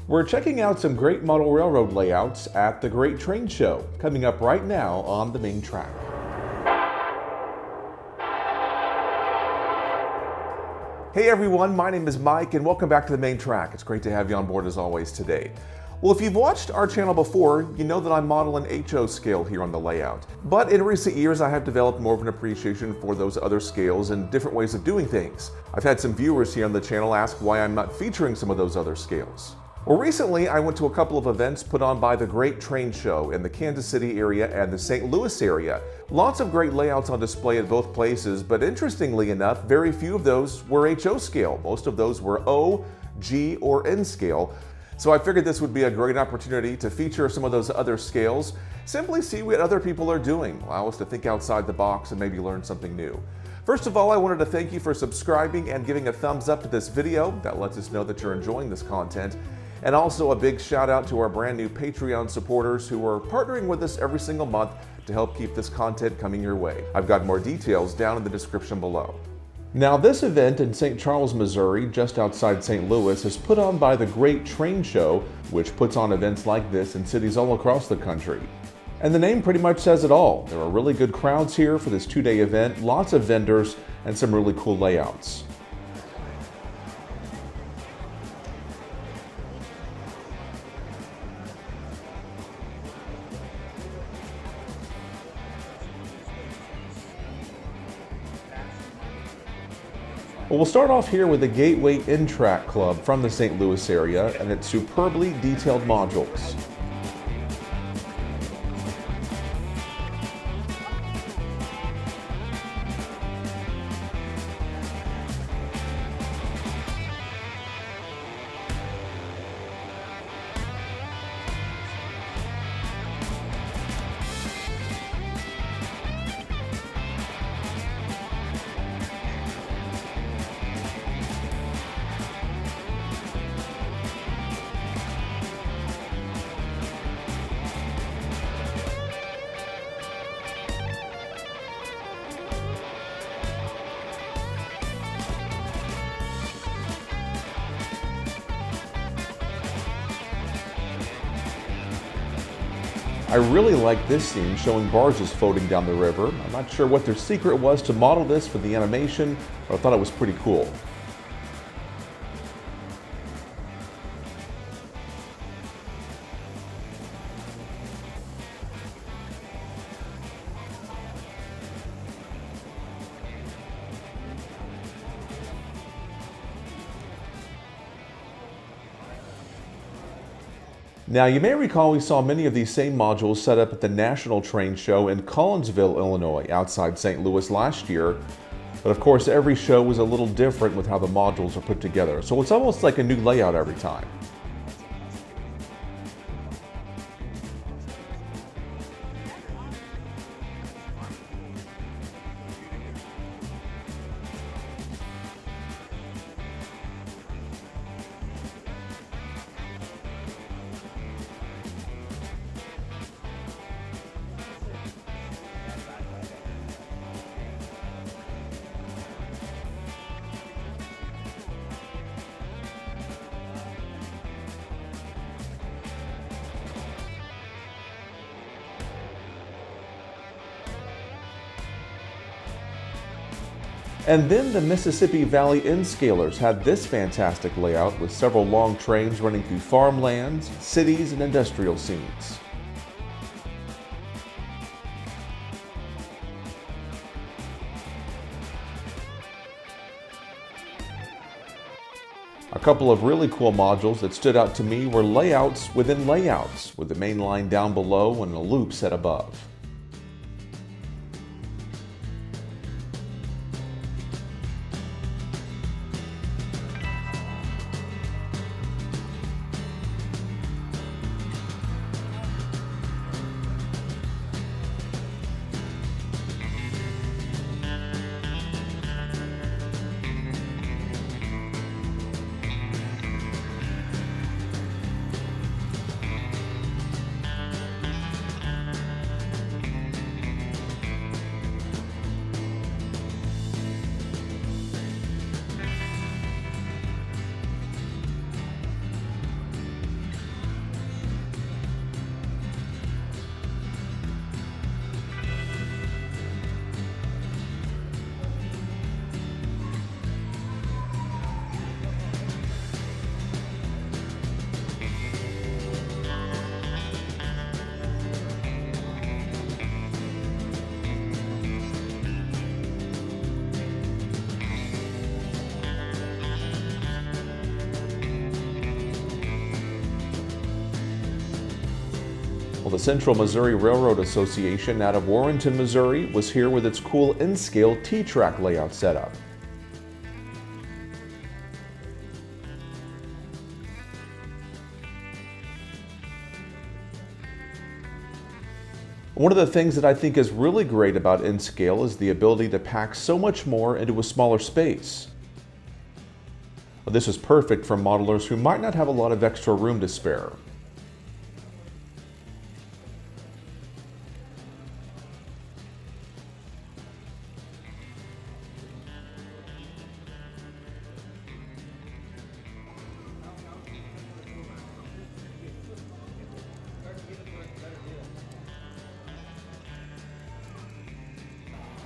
We're checking out some great model railroad layouts at the Great Train Show, coming up right now on the main track. Hey everyone, my name is Mike and welcome back to the main track. It's great to have you on board as always today. Well, if you've watched our channel before, you know that I model an HO scale here on the layout. But in recent years, I have developed more of an appreciation for those other scales and different ways of doing things. I've had some viewers here on the channel ask why I'm not featuring some of those other scales. Well, recently I went to a couple of events put on by the Great Train Show in the Kansas City area and the St. Louis area. Lots of great layouts on display at both places, but interestingly enough, very few of those were HO scale. Most of those were O, G, or N scale. So I figured this would be a great opportunity to feature some of those other scales, simply see what other people are doing, allow us to think outside the box and maybe learn something new. First of all, I wanted to thank you for subscribing and giving a thumbs up to this video. That lets us know that you're enjoying this content. And also a big shout out to our brand new Patreon supporters who are partnering with us every single month to help keep this content coming your way. I've got more details down in the description below. Now, this event in St. Charles, Missouri, just outside St. Louis, is put on by the Great Train Show, which puts on events like this in cities all across the country. And the name pretty much says it all. There are really good crowds here for this two-day event, lots of vendors, and some really cool layouts. Well, we'll start off here with the Gateway N-Track Club from the St. Louis area and its superbly detailed modules. I really like this scene showing barges floating down the river. I'm not sure what their secret was to model this for the animation, but I thought it was pretty cool. Now, you may recall we saw many of these same modules set up at the National Train Show in Collinsville, Illinois, outside St. Louis last year. But of course, every show was a little different with how the modules are put together, so it's almost like a new layout every time. And then the Mississippi Valley N-Scalers had this fantastic layout with several long trains running through farmlands, cities, and industrial scenes. A couple of really cool modules that stood out to me were layouts within layouts, with the main line down below and a loop set above. Well, the Central Missouri Railroad Association out of Warrenton, Missouri was here with its cool N-scale T-track layout setup. One of the things that I think is really great about N-scale is the ability to pack so much more into a smaller space. Well, this is perfect for modelers who might not have a lot of extra room to spare.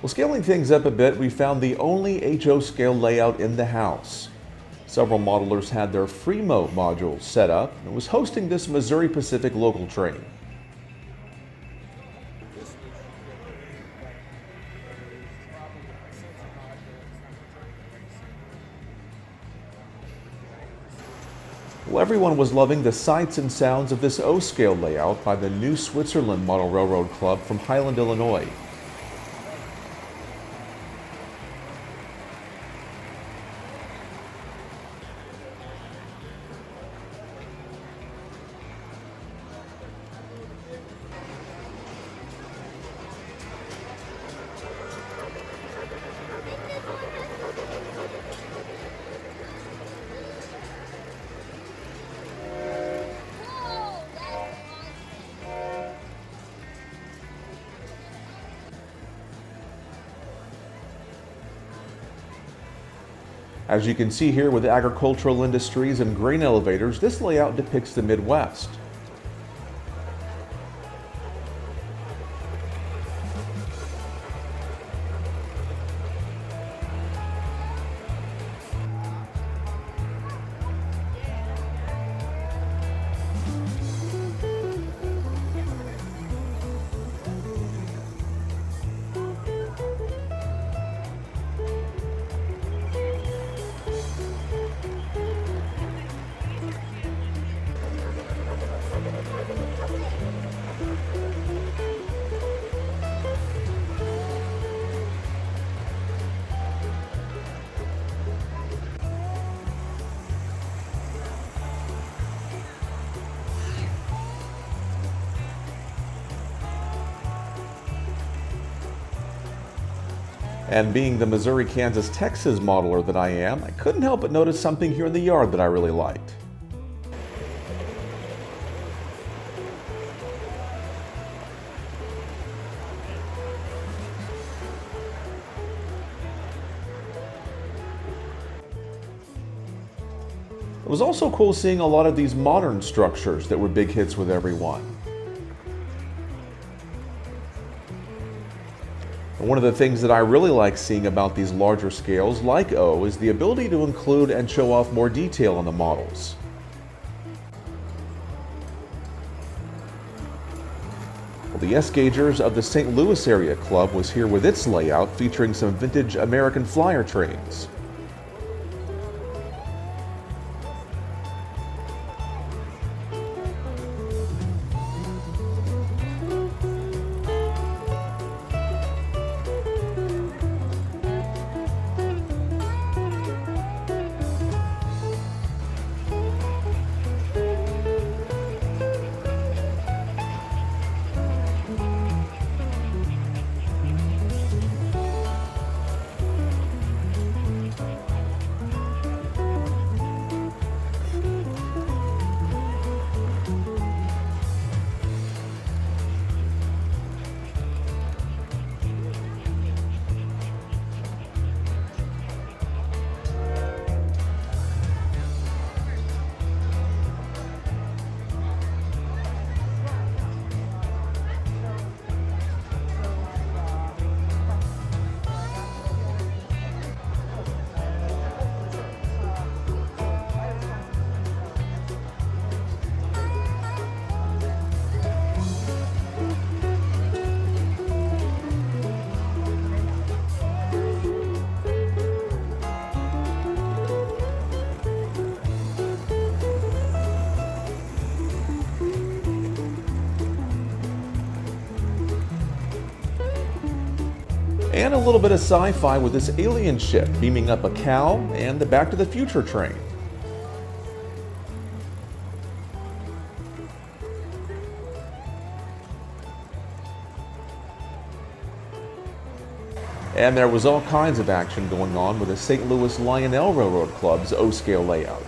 Well, scaling things up a bit, we found the only HO scale layout in the house. Several modelers had their Fremo modules set up and was hosting this Missouri Pacific local train. Well, everyone was loving the sights and sounds of this O-scale layout by the New Switzerland Model Railroad Club from Highland, Illinois. As you can see here with agricultural industries and grain elevators, this layout depicts the Midwest. And being the Missouri, Kansas, Texas modeler that I am, I couldn't help but notice something here in the yard that I really liked. It was also cool seeing a lot of these modern structures that were big hits with everyone. One of the things that I really like seeing about these larger scales, like O, is the ability to include and show off more detail on the models. Well, the S-Gaugers of the St. Louis Area Club was here with its layout featuring some vintage American flyer trains. And a little bit of sci-fi with this alien ship beaming up a cow and the Back to the Future train. And there was all kinds of action going on with the St. Louis Lionel Railroad Club's O-scale layout.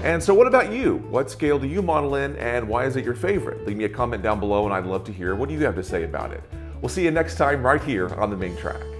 And so what about you? What scale do you model in and why is it your favorite? Leave me a comment down below and I'd love to hear what do you have to say about it. We'll see you next time right here on the main track.